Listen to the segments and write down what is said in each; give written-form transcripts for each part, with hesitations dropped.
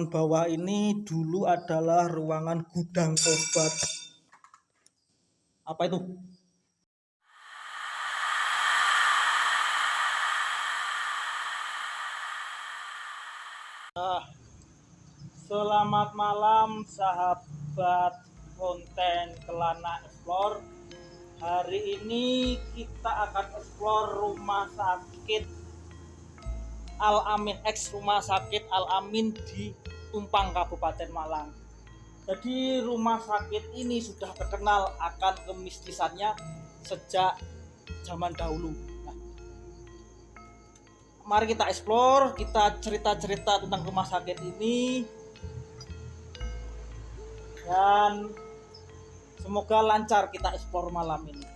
Bawah ini dulu adalah ruangan gudang obat. Apa itu? Selamat malam sahabat konten Kelana Explore. Hari ini kita akan explore rumah sakit Al-Amin, rumah sakit Al-Amin di Tumpang, Kabupaten Malang. Jadi rumah sakit ini sudah terkenal akan kemistisannya sejak zaman dahulu. Nah, mari kita explore, kita cerita-cerita tentang rumah sakit ini, dan semoga lancar kita explore malam ini.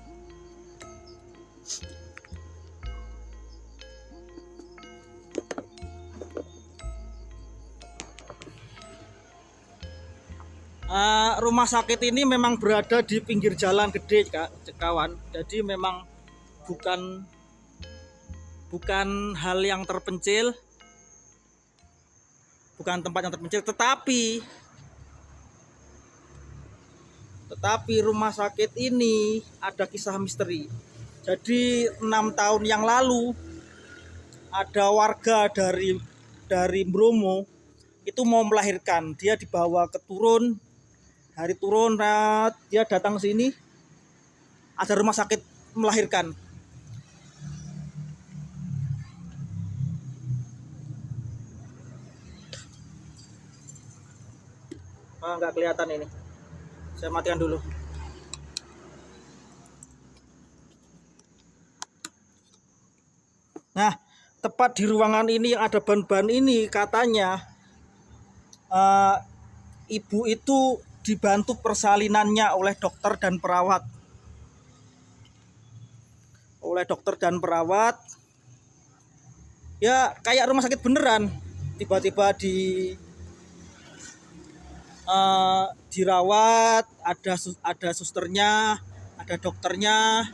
Rumah sakit ini memang berada di pinggir jalan gede, kawan. Jadi memang bukan hal yang terpencil, bukan tempat yang terpencil, tetapi rumah sakit ini ada kisah misteri. Jadi 6 tahun yang lalu ada warga dari Bromo itu mau melahirkan. Dia dibawa ke turun. Hari turun, dia datang sini, ada rumah sakit melahirkan. Nggak kelihatan ini. Saya matikan dulu. Nah, tepat di ruangan ini yang ada ban-ban ini, katanya ibu itu dibantu persalinannya oleh dokter dan perawat. Ya kayak rumah sakit beneran. Tiba-tiba dirawat, ada susternya, ada dokternya,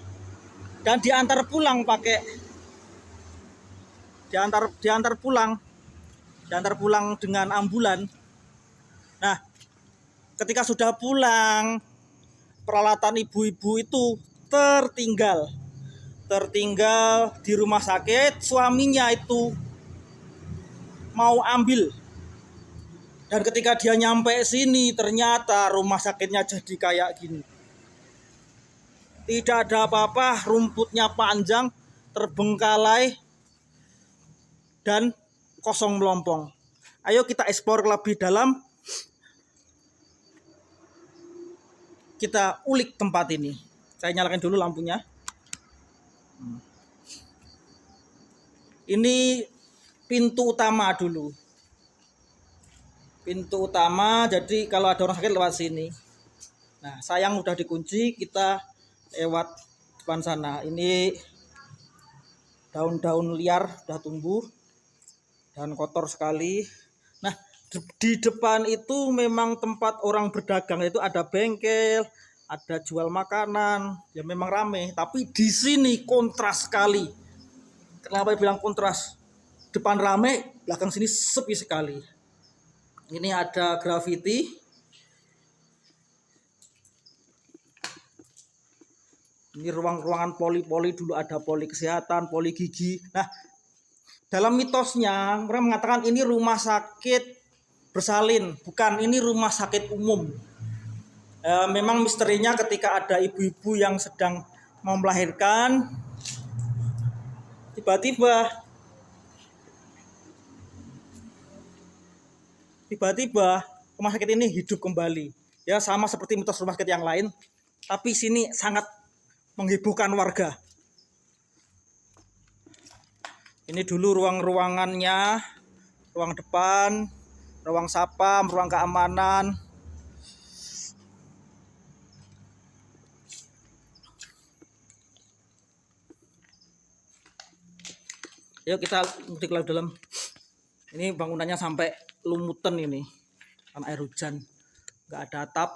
dan diantar pulang dengan ambulan. Nah, ketika sudah pulang, peralatan ibu-ibu itu tertinggal di rumah sakit. Suaminya itu mau ambil, dan ketika dia nyampe sini ternyata rumah sakitnya jadi kayak gini. Tidak ada apa-apa, rumputnya panjang, terbengkalai, dan kosong melompong. Ayo kita eksplor lebih dalam, kita ulik tempat ini. Saya nyalakan dulu lampunya. Ini pintu utama dulu. Pintu utama, jadi kalau ada orang sakit lewat sini. Nah, sayang udah dikunci, kita lewat depan sana. Ini daun-daun liar udah tumbuh dan kotor sekali. Nah, di depan itu memang tempat orang berdagang, itu ada bengkel, ada jual makanan, ya memang rame. Tapi di sini kontras sekali. Kenapa bilang kontras? Depan rame, belakang sini sepi sekali. Ini ada grafiti. Ini ruangan poli dulu, ada poli kesehatan, poli gigi. Nah, dalam mitosnya orang mengatakan ini rumah sakit bersalin, bukan, ini rumah sakit umum. Memang misterinya ketika ada ibu-ibu yang sedang mau melahirkan, tiba-tiba rumah sakit ini hidup kembali. Ya sama seperti mitos rumah sakit yang lain, tapi sini sangat menghebohkan warga. Ini dulu ruangannya, ruang depan, ruang sapam, ruang keamanan. Yuk kita mudik ke dalam. Ini bangunannya sampai lumutan ini, karena air hujan, nggak ada atap.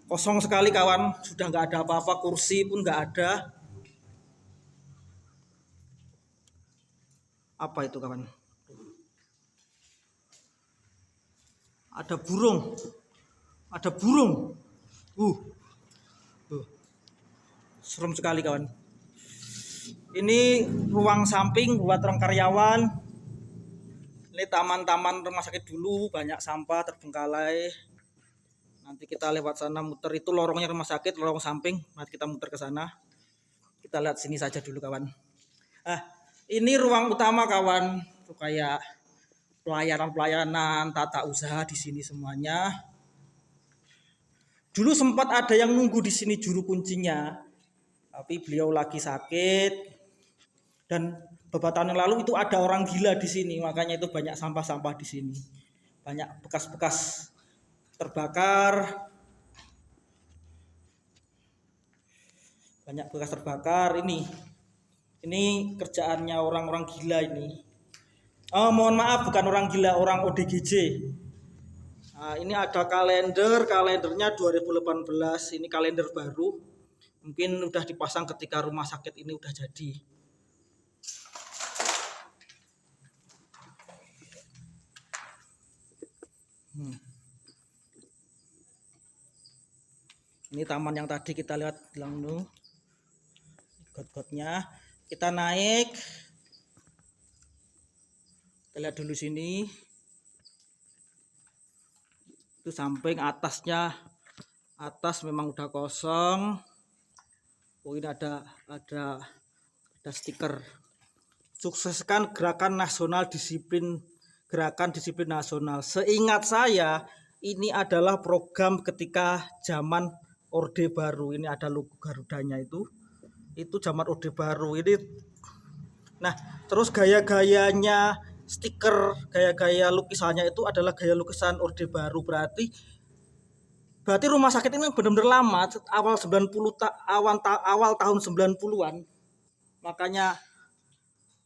Kosong sekali kawan, sudah nggak ada apa-apa, kursi pun nggak ada. Apa itu kawan? Ada burung. Ada burung. Uh. Serem sekali kawan. Ini ruang samping buat orang karyawan. Ini taman-taman rumah sakit dulu, banyak sampah terbengkalai. Nanti kita lewat sana muter, itu lorongnya rumah sakit, lorong samping. Nanti kita muter ke sana. Kita lihat sini saja dulu kawan. Ini ruang utama kawan. Itu kayak pelayanan-pelayanan, tata usaha di sini semuanya. Dulu sempat ada yang nunggu di sini juru kuncinya, tapi beliau lagi sakit. Dan beberapa tahun yang lalu itu ada orang gila di sini, makanya itu banyak sampah-sampah di sini, banyak bekas-bekas terbakar, Ini kerjaannya orang-orang gila ini. Oh, mohon maaf, bukan orang gila, orang ODGJ. Nah, ini ada kalendernya 2018, ini kalender baru. Mungkin udah dipasang ketika rumah sakit ini udah jadi. Ini taman yang tadi kita lihat langsung, got-gotnya. Kita naik, kita lihat dulu sini. Itu samping atasnya, atas memang udah kosong. Oh, ini ada stiker. Sukseskan gerakan disiplin nasional. Seingat saya, ini adalah program ketika zaman Orde Baru. Ini ada logo Garudanya itu zaman Orde Baru ini. Nah, terus gaya-gayanya stiker, gaya-gaya lukisannya itu adalah gaya lukisan Orde Baru. Berarti rumah sakit ini benar-benar lama, awal tahun 90-an. Makanya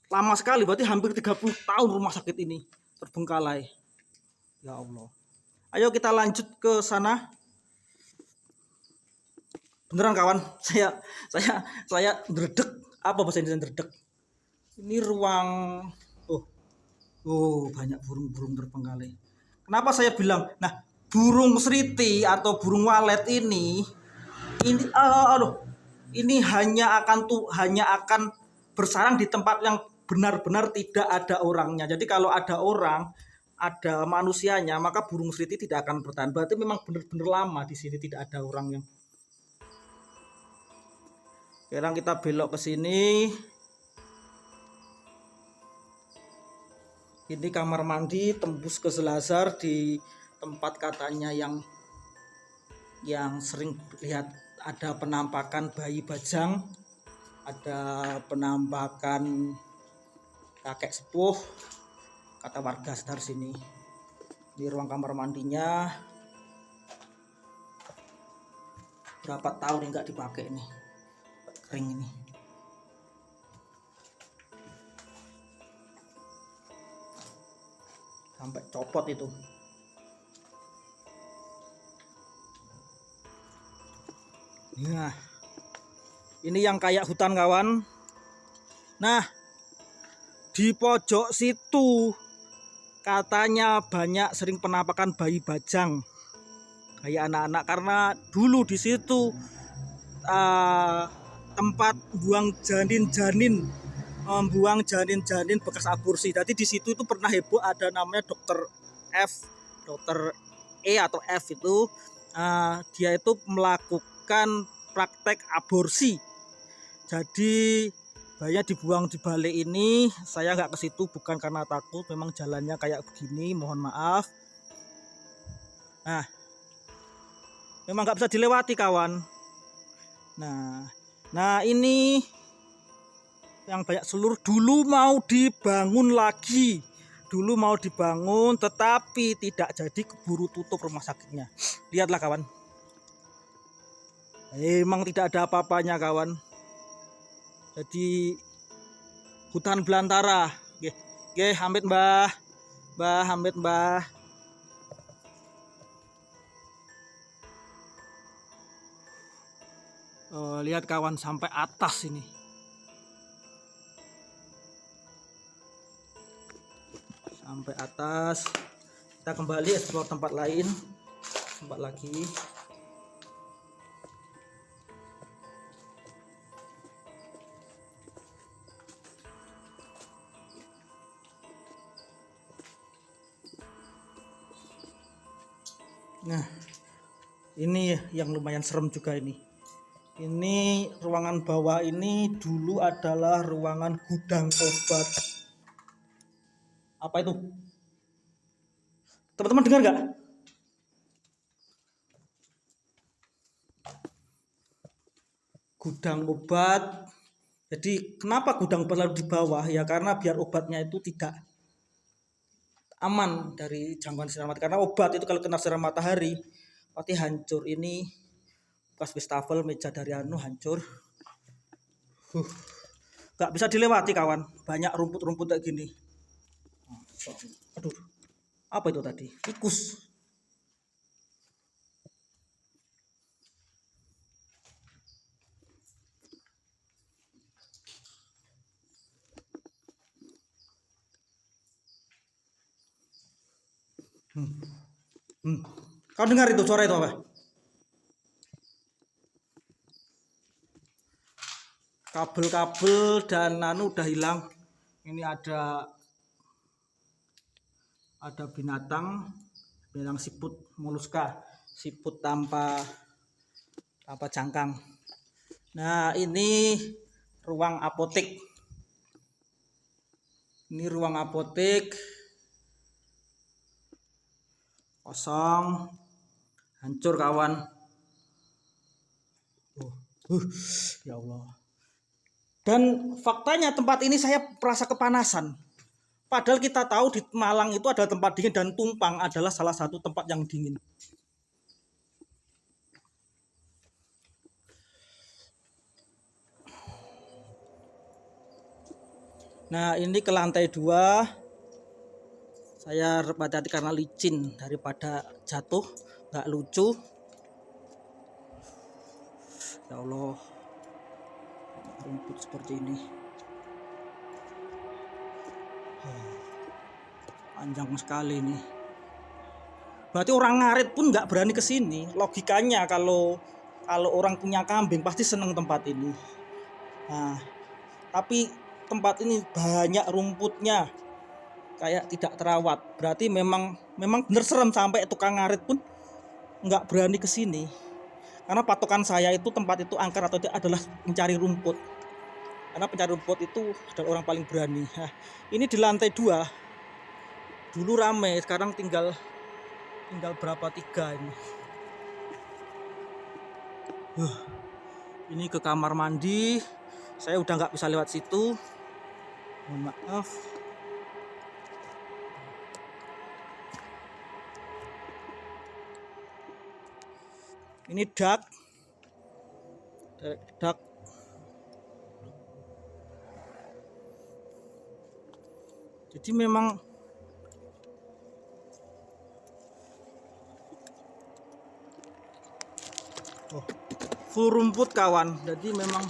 lama sekali, berarti hampir 30 tahun rumah sakit ini terbengkalai. Ya Allah. Ayo kita lanjut ke sana. Beneran kawan, saya dredeg. Apa bahasa Indonesia dredeg? Ini ruang banyak burung-burung terbengkalai. Kenapa saya bilang? Nah, burung seriti atau burung walet ini hanya akan bersarang di tempat yang benar-benar tidak ada orangnya. Jadi kalau ada orang, ada manusianya, maka burung seriti tidak akan bertahan. Berarti memang benar-benar lama di sini tidak ada orangnya. Sekarang kita belok ke sini. Ini kamar mandi tembus ke Selasar, di tempat katanya yang sering lihat ada penampakan bayi bajang, ada penampakan kakek sepuh, kata warga sekitar sini. Di ruang kamar mandinya berapa tahun enggak dipakai nih, kering ini. Sampai copot itu. Nah, ini yang kayak hutan kawan. Nah, di pojok situ katanya banyak sering penampakan bayi bajang, kayak anak-anak, karena dulu di situ tempat buang janin bekas aborsi. Jadi di situ itu pernah heboh, ada namanya dokter E atau F itu, dia itu melakukan praktek aborsi. Jadi bayinya dibuang di balik ini. Saya nggak ke situ bukan karena takut, memang jalannya kayak begini, mohon maaf. Nah, memang nggak bisa dilewati kawan. Nah ini yang banyak seluruh dulu mau dibangun tetapi tidak jadi, keburu tutup rumah sakitnya. Lihatlah kawan, emang tidak ada apa-apanya kawan. Jadi hutan belantara. Hamid mbah. Lihat kawan sampai atas ini. sampai atas. Kita kembali explore tempat lain, tempat lagi. Nah, ini yang lumayan serem juga ini. Ini ruangan bawah ini dulu adalah ruangan gudang obat. Apa itu? Teman-teman dengar nggak? Gudang obat. Jadi kenapa gudang obat lalu di bawah? Ya karena biar obatnya itu tidak aman dari jangkauan sinar matahari. Karena obat itu kalau kena sinar matahari pasti hancur. Ini bekas wastafel meja dari hancur. Gak bisa dilewati kawan. Banyak rumput-rumput kayak gini. Aduh, apa itu tadi? Tikus. Kau dengar itu suara itu apa? Kabel-kabel dan udah hilang. Ini ada binatang siput moluska, siput tanpa jangkang. Nah, ini ruang apotek. Ini ruang apotek kosong, hancur kawan. Ya Allah. Dan faktanya tempat ini saya merasa kepanasan. Padahal kita tahu di Malang itu adalah tempat dingin dan Tumpang adalah salah satu tempat yang dingin. Nah, ini ke lantai 2. Saya hati-hati karena licin daripada jatuh, nggak lucu. Ya Allah, rumput seperti ini. Panjang sekali nih. Berarti orang ngarit pun nggak berani ke sini. Logikanya kalau orang punya kambing pasti seneng tempat ini. Nah, tapi tempat ini banyak rumputnya, kayak tidak terawat. Berarti memang bener serem sampai tukang ngarit pun nggak berani ke sini. Karena patokan saya itu tempat itu angker atau tidak adalah mencari rumput. Karena pencari rumput itu adalah orang paling berani. Nah, ini di lantai 2. Dulu ramai, sekarang tinggal berapa 3 ini. Ini ke kamar mandi. Saya udah nggak bisa lewat situ. Mohon maaf. Ini dak. Jadi memang full rumput kawan. Jadi memang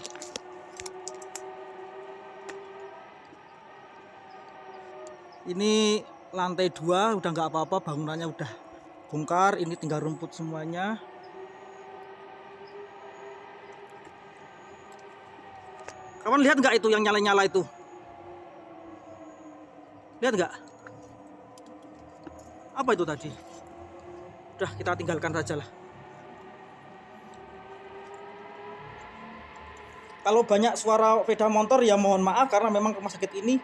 ini lantai 2 udah nggak apa-apa, bangunannya udah bongkar. Ini tinggal rumput semuanya. Kawan lihat nggak itu yang nyala-nyala itu? Lihat nggak? Apa itu tadi? Udah kita tinggalkan saja lah. Kalau banyak suara sepeda motor ya mohon maaf, karena memang rumah sakit ini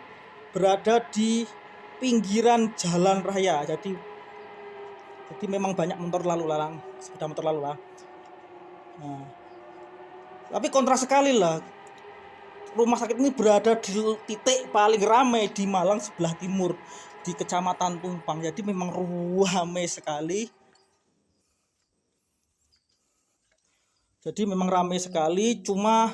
berada di pinggiran jalan raya. Jadi memang banyak motor lalu lalang, sepeda motor lalu lalang. Nah, tapi kontra sekali lah. Rumah sakit ini berada di titik paling ramai di Malang sebelah timur, di Kecamatan Tumpang. Jadi memang ramai sekali. Cuma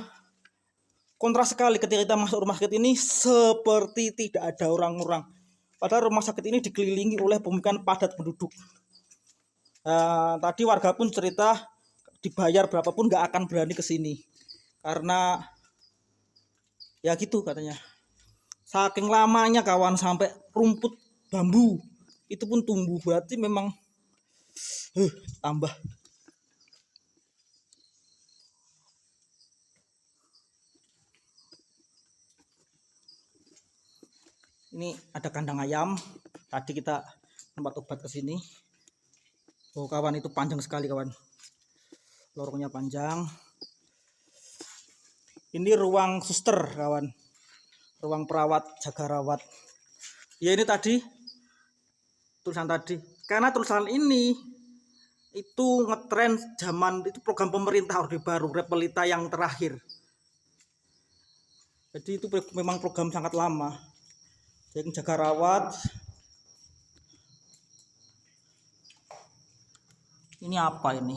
kontra sekali ketika kita masuk rumah sakit ini seperti tidak ada orang-orang. Padahal rumah sakit ini dikelilingi oleh pemukiman padat penduduk. Tadi warga pun cerita dibayar berapapun nggak akan berani ke sini. Karena ya gitu katanya. Saking lamanya kawan, sampai rumput bambu itu pun tumbuh, berarti memang tambah. Ini ada kandang ayam, tadi kita tempat obat ke sini. Oh kawan, itu panjang sekali kawan, lorongnya panjang. Ini ruang suster kawan, ruang perawat, jaga rawat. Ya ini tadi tulisan tadi, karena tulisan ini itu ngetren zaman itu, program pemerintah Orde Baru Repelita yang terakhir. Jadi itu memang program sangat lama. Jadi jaga rawat. Ini apa ini?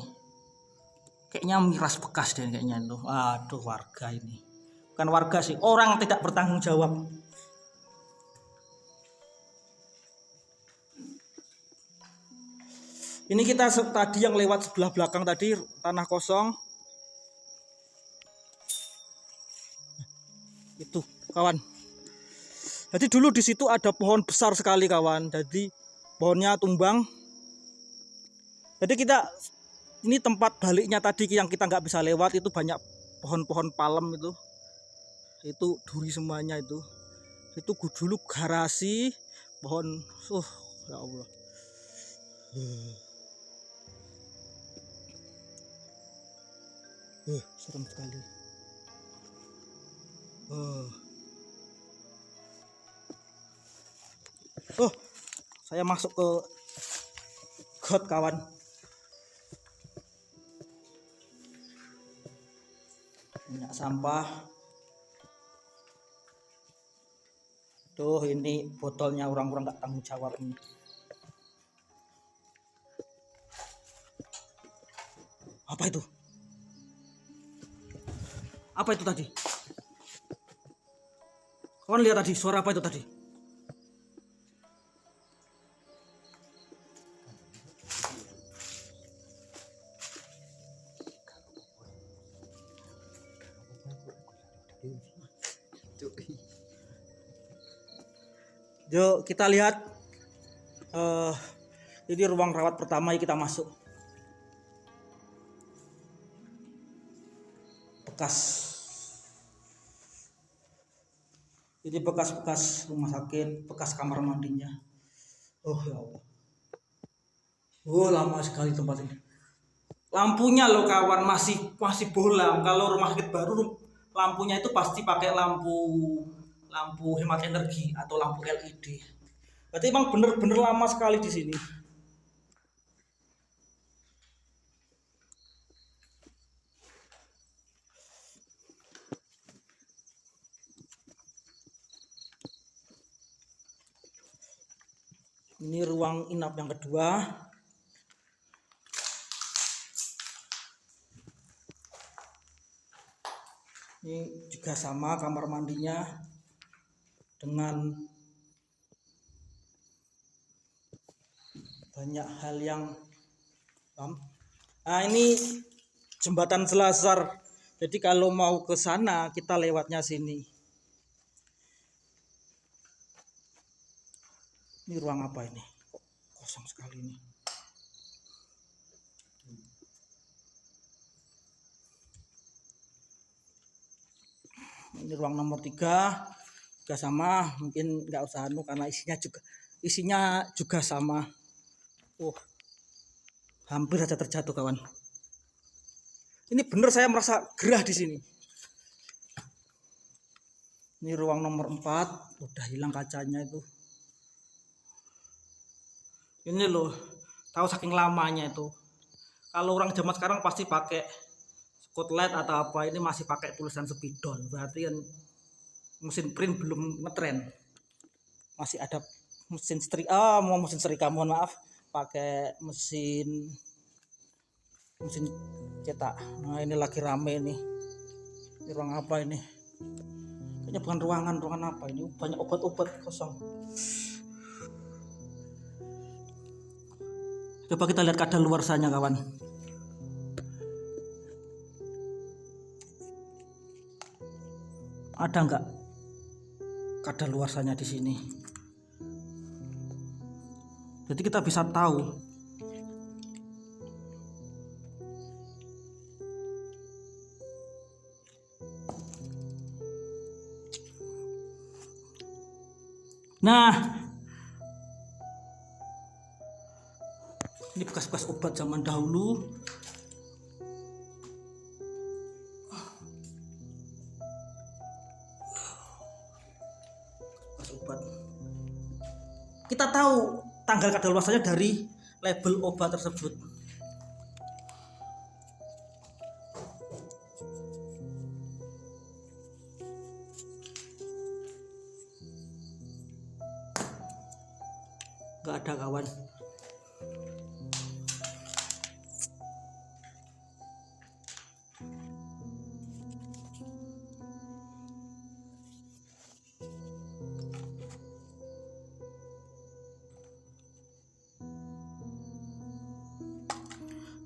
Kayaknya miras bekas deh kayaknya itu. Aduh, warga ini. Bukan warga sih, orang tidak bertanggung jawab. Ini kita tadi yang lewat sebelah belakang tadi, tanah kosong. Itu, kawan. Jadi dulu di situ ada pohon besar sekali, kawan. Jadi pohonnya tumbang. Jadi ini tempat baliknya tadi yang kita nggak bisa lewat, itu banyak pohon-pohon palem itu duri semuanya itu dulu garasi pohon. Ya Allah, serem sekali. Saya masuk ke got kawan. Minyak sampah. Tuh ini botolnya, orang-orang nggak tanggung jawab ini. Apa itu? Apa itu tadi? Kawan lihat tadi, suara apa itu tadi? Yuk kita lihat. Ini ruang rawat pertama, kita masuk. Ini bekas-bekas rumah sakit, bekas kamar mandinya. Oh ya Allah. Lama sekali tempat ini. Lampunya loh kawan, masih bolam. Kalau rumah sakit baru lampunya itu pasti pakai lampu hemat energi atau lampu LED. Berarti emang bener-bener lama sekali di sini. Ini ruang inap yang kedua. Ini juga sama kamar mandinya dengan banyak hal yang ini jembatan Selasar. Jadi kalau mau ke sana kita lewatnya sini. Ini ruang apa ini? Kok kosong sekali ini. Ini ruang nomor 3 juga sama, mungkin nggak usah karena isinya juga sama. Hampir saja terjatuh kawan. Ini bener saya merasa gerah di sini. Ini ruang nomor 4, udah hilang kacanya itu. Ini loh, tahu saking lamanya itu. Kalau orang zaman sekarang pasti pakai spotlight atau apa, ini masih pakai tulisan spidol. Berarti kan mesin print belum ngetren. Masih ada mesin setrika, mohon maaf, pakai mesin cetak. Nah ini lagi rame nih. Ini ruang apa ini? Kayaknya bukan ruangan apa ini? Banyak obat-obat kosong. Coba kita lihat kadaluarsanya kawan. Ada nggak kadaluarsanya di sini? Jadi kita bisa tahu. Nah, ini bekas-bekas obat zaman dahulu. Bekas obat. Kita tahu tanggal kadaluarsanya dari label obat tersebut. Gak ada kawan.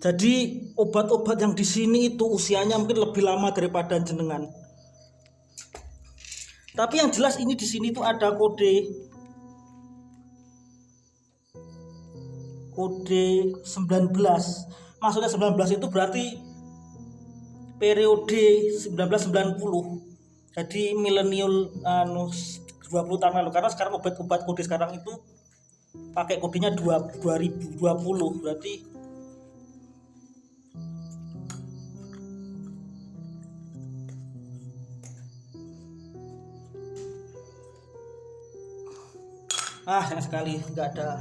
Jadi obat-obat yang di sini itu usianya mungkin lebih lama daripada jenengan. Tapi yang jelas ini di sini tuh ada kode 19. Maksudnya 19 itu berarti periode 1990. Jadi milenial 20 tahun lalu, karena sekarang obat-obat kode sekarang itu pakai kodenya 2020, berarti sayang sekali nggak ada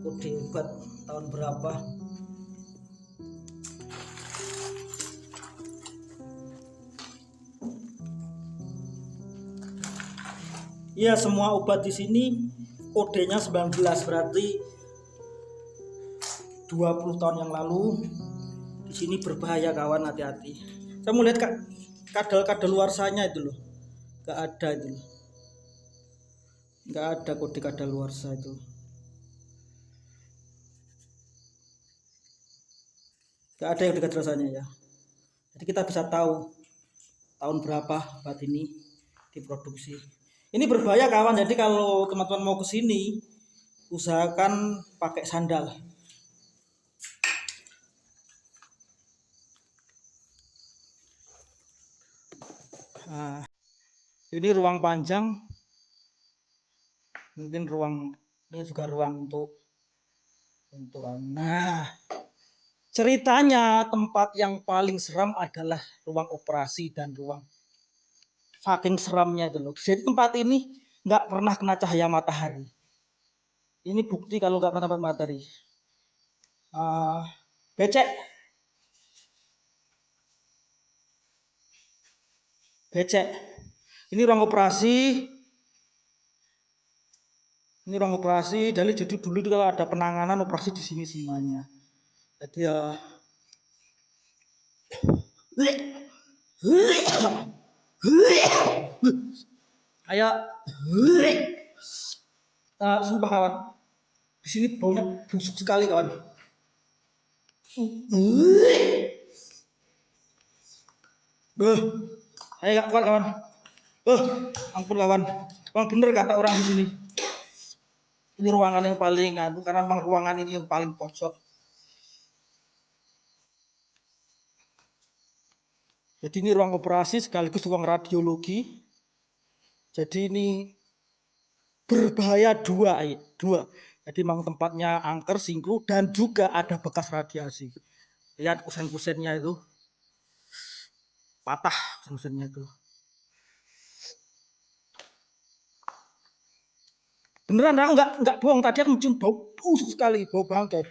kode obat tahun berapa. Ya, semua obat di sini kodenya 19, berarti 20 tahun yang lalu. Di sini berbahaya kawan, hati-hati. Saya mau lihat kadaluarsanya itu loh. Gak ada itu loh. Gak ada kode kadaluarsa itu. Gak ada yang dekat rasanya ya. Jadi kita bisa tahu tahun berapa obat ini diproduksi. Ini berbahaya kawan, jadi kalau teman-teman mau ke sini usahakan pakai sandal. Nah, ini ruang panjang, mungkin ini juga ruang untuk. Nah, ceritanya tempat yang paling seram adalah ruang operasi dan ruang saking seramnya itu loh. Jadi tempat ini nggak pernah kena cahaya matahari. Ini bukti kalau nggak kena matahari. Becek. Ini ruang operasi. Jadi dulu itu kalau ada penanganan operasi di sini semuanya. Jadi ya. Ayo. Sumpah kawan. Di sini baunya busuk sekali kawan. Ayo gak kuat kawan. Ampun kawan. Bang bener kata orang di sini. Ini ruangan yang paling karena memang ruangan ini yang paling pojok. Jadi ini ruang operasi sekaligus ruang radiologi. Jadi ini berbahaya dua. Jadi memang tempatnya angker, singkru, dan juga ada bekas radiasi. Lihat kusen-kusennya itu patah, kusen-kusennya itu. Beneran aku nggak bohong, tadi aku mencium bau busuk sekali, bau bangkai.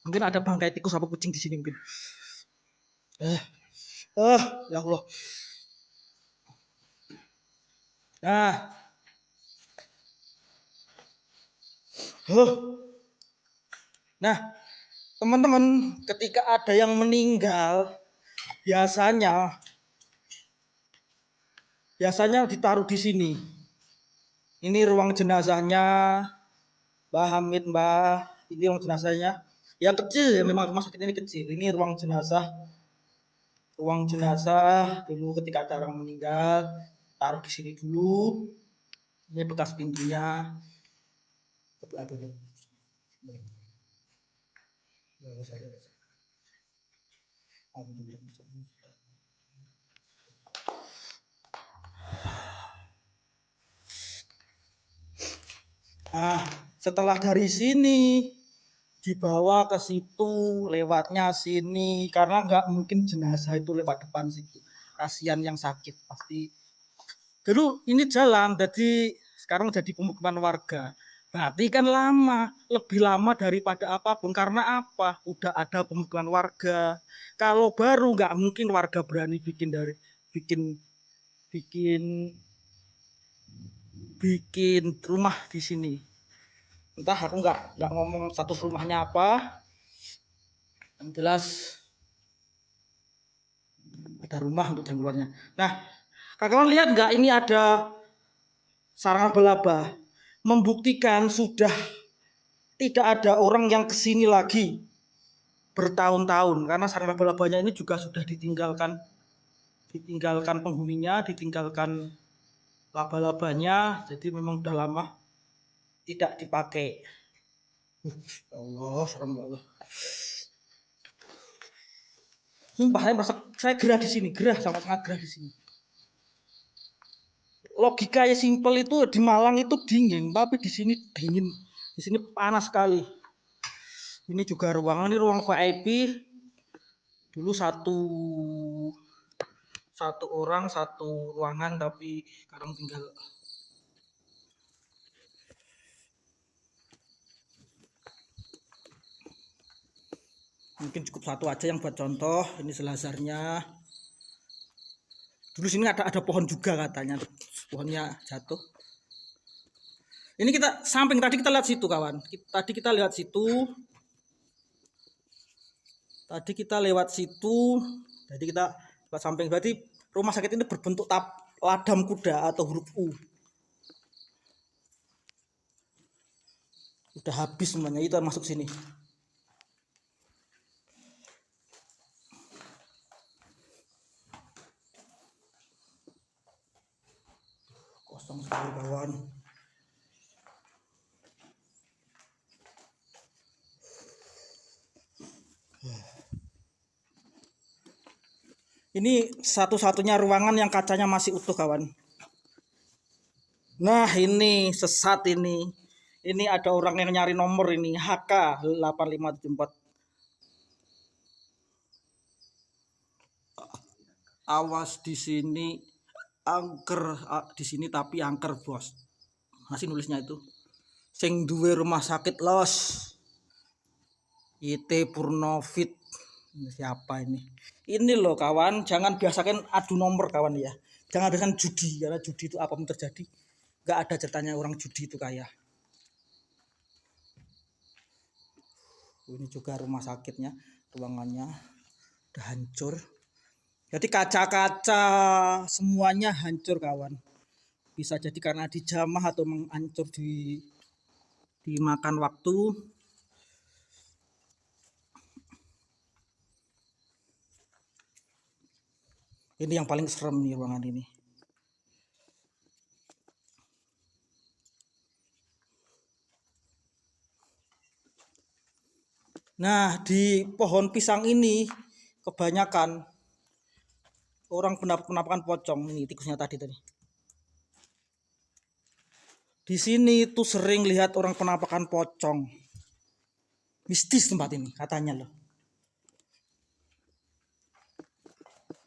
Mungkin ada bangkai tikus apa kucing di sini mungkin. Ya Allah. Nah, teman-teman, ketika ada yang meninggal, biasanya ditaruh di sini. Ini ruang jenazahnya, Mbah Hamid, Mbah. Ini ruang jenazahnya. Yang kecil ya, memang rumah sakit ini kecil. Ini ruang jenazah. Ruang jenazah dulu ketika ada orang meninggal. taruh di sini dulu. Ini bekas pintunya. Nah, setelah dari sini dibawa ke situ, lewatnya sini, karena nggak mungkin jenazah itu lewat depan situ. Kasihan yang sakit pasti. Dulu ini jalan, jadi sekarang jadi pemukiman warga. Berarti kan lama, lebih lama daripada apapun. Karena apa? Udah ada pemukiman warga. Kalau baru nggak mungkin warga berani bikin bikin bikin rumah di sini. Entah aku nggak ngomong status rumahnya apa. Yang jelas ada rumah untuk jangkauannya. Nah, kawan lihat nggak ini ada sarang laba-laba, membuktikan sudah tidak ada orang yang kesini lagi bertahun-tahun karena sarang laba-labanya ini juga sudah ditinggalkan penghuninya, ditinggalkan laba-labanya, jadi memang sudah lama tidak dipakai. Allah, serem banget. Sumpah saya gerah di sini, sangat gerah di sini. Logikanya simpel itu di Malang itu dingin, tapi di sini dingin, di sini panas sekali. Ini juga ruangan, ini ruang VIP. Dulu satu orang satu ruangan, tapi sekarang tinggal mungkin cukup satu aja yang buat contoh. Ini selazarnya. Dulu sini ada pohon juga katanya, pohonnya jatuh. Ini kita samping tadi kita lihat situ kawan. Tadi kita lihat situ. Tadi kita lewat situ. Jadi kita lewat samping. Berarti rumah sakit ini berbentuk ladam kuda atau huruf U. Udah habis semuanya, itu masuk sini. Kosong sekali kawan. Ini satu-satunya ruangan yang kacanya masih utuh kawan. Nah ini sesat ini. Ini ada orang yang nyari nomor ini, HK 8574. Awas di sini angker, di sini tapi angker bos. Masih nulisnya itu. Sing duwe rumah sakit los. IT Purnovit. Siapa ini? Ini loh kawan, jangan biasakan adu nomor kawan ya. Jangan biasakan judi, karena judi itu apapun terjadi. Gak ada ceritanya orang judi itu kaya. Ini juga rumah sakitnya, ruangannya udah hancur. Jadi kaca-kaca semuanya hancur kawan. Bisa jadi karena dijamah atau menghancur dimakan waktu. Ini yang paling serem nih ruangan ini. Nah, di pohon pisang ini kebanyakan orang penampakan pocong. Ini tikusnya tadi. Di sini tuh sering lihat orang penampakan pocong. Mistis tempat ini katanya loh.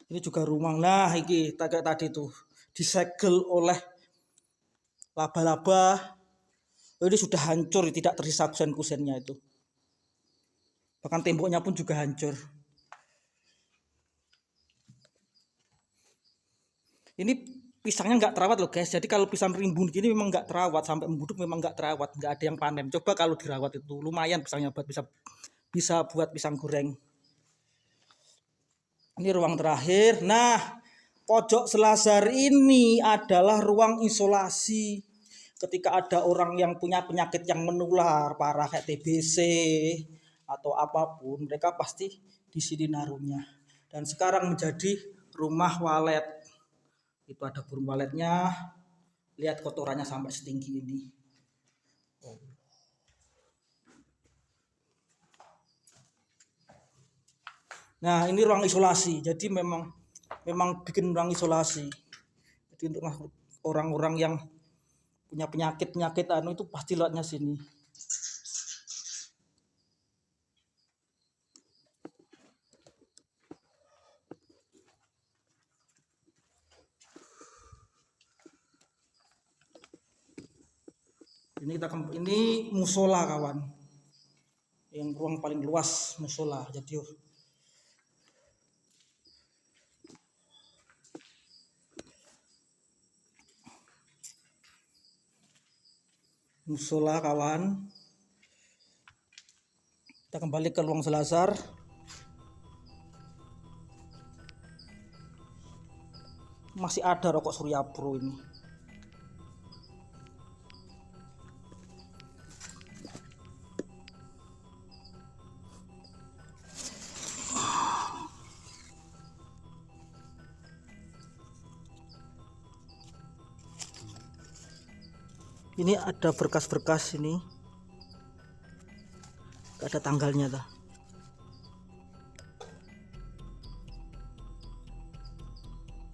Ini juga rumah. Nah, ini tadi tuh disegel oleh laba-laba. Ini sudah hancur, tidak tersisa kusen-kusennya itu. Bahkan temboknya pun juga hancur. Ini pisangnya nggak terawat loh guys. Jadi kalau pisang rimbun gini memang nggak terawat, sampai membuduk memang nggak terawat, nggak ada yang panen. Coba kalau dirawat itu lumayan pisangnya buat bisa buat pisang goreng. Ini ruang terakhir. Nah, pojok selazar ini adalah ruang isolasi. Ketika ada orang yang punya penyakit yang menular parah kayak TBC atau apapun, mereka pasti di sini naruhnya. Dan sekarang menjadi rumah walet. Itu ada burung waletnya. Lihat kotorannya sampai setinggi ini. Nah, ini ruang isolasi. Jadi memang bikin ruang isolasi. Jadi untuk orang-orang yang punya penyakit itu pasti lewatnya sini. Ini musola kawan, yang ruang paling luas musola. Jadi musola kawan. Kita kembali ke ruang selasar. Masih ada rokok Surya Pro ini. Ini ada berkas-berkas ini. Gak ada tanggalnya dah.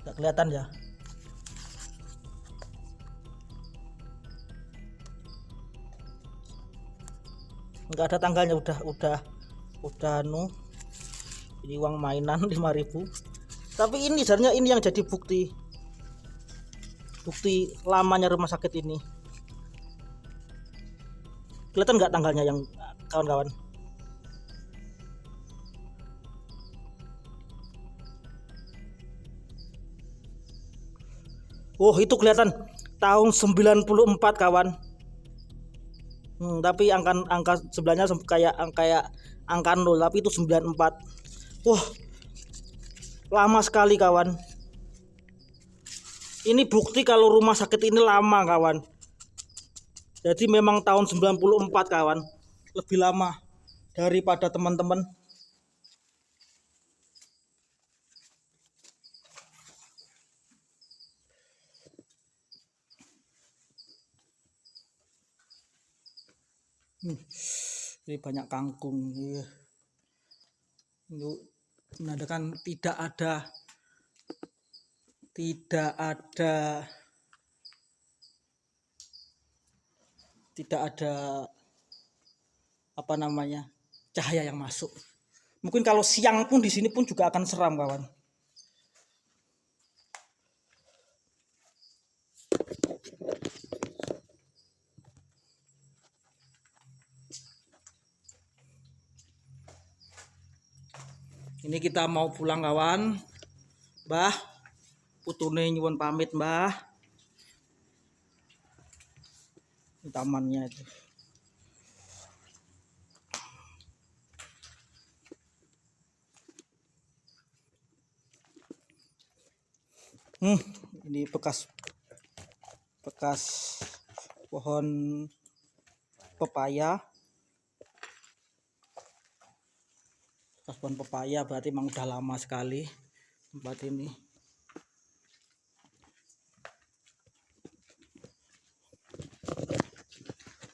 Gak kelihatan ya. Nggak ada tanggalnya, udah ini uang mainan 5.000. Tapi ini sebenarnya ini yang jadi bukti lamanya rumah sakit ini. Kelihatan nggak tanggalnya yang kawan-kawan? Oh, itu kelihatan tahun 94 kawan. Tapi angka sebelahnya kayak angka 0, tapi itu 94. Wah, lama sekali kawan. Ini bukti kalau rumah sakit ini lama kawan. Jadi memang tahun 94 kawan. Lebih lama daripada teman-teman. Ini banyak kangkung. Itu menandakan tidak ada apa namanya, cahaya yang masuk. Mungkin kalau siang pun di sini pun juga akan seram kawan. Ini kita mau pulang kawan. Mbah, putune nyuwun pamit mbah. Ini tamannya itu. Ini bekas pohon pepaya. Bekas pohon pepaya berarti memang udah lama sekali tempat ini.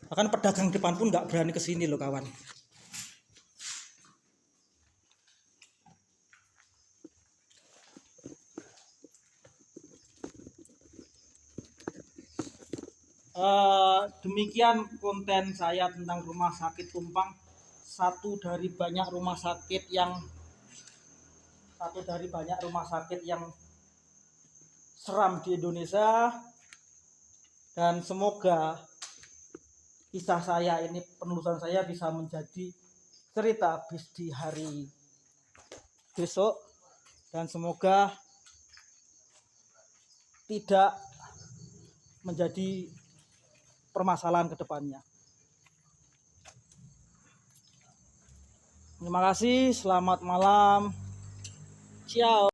Bahkan pedagang depan pun nggak berani kesini loh kawan. Demikian konten saya tentang rumah sakit Tumpang, satu dari banyak rumah sakit yang seram di Indonesia. Dan semoga kisah saya ini, penulisan saya bisa menjadi cerita di hari besok, dan semoga tidak menjadi permasalahan ke depannya. Terima kasih, selamat malam. Ciao.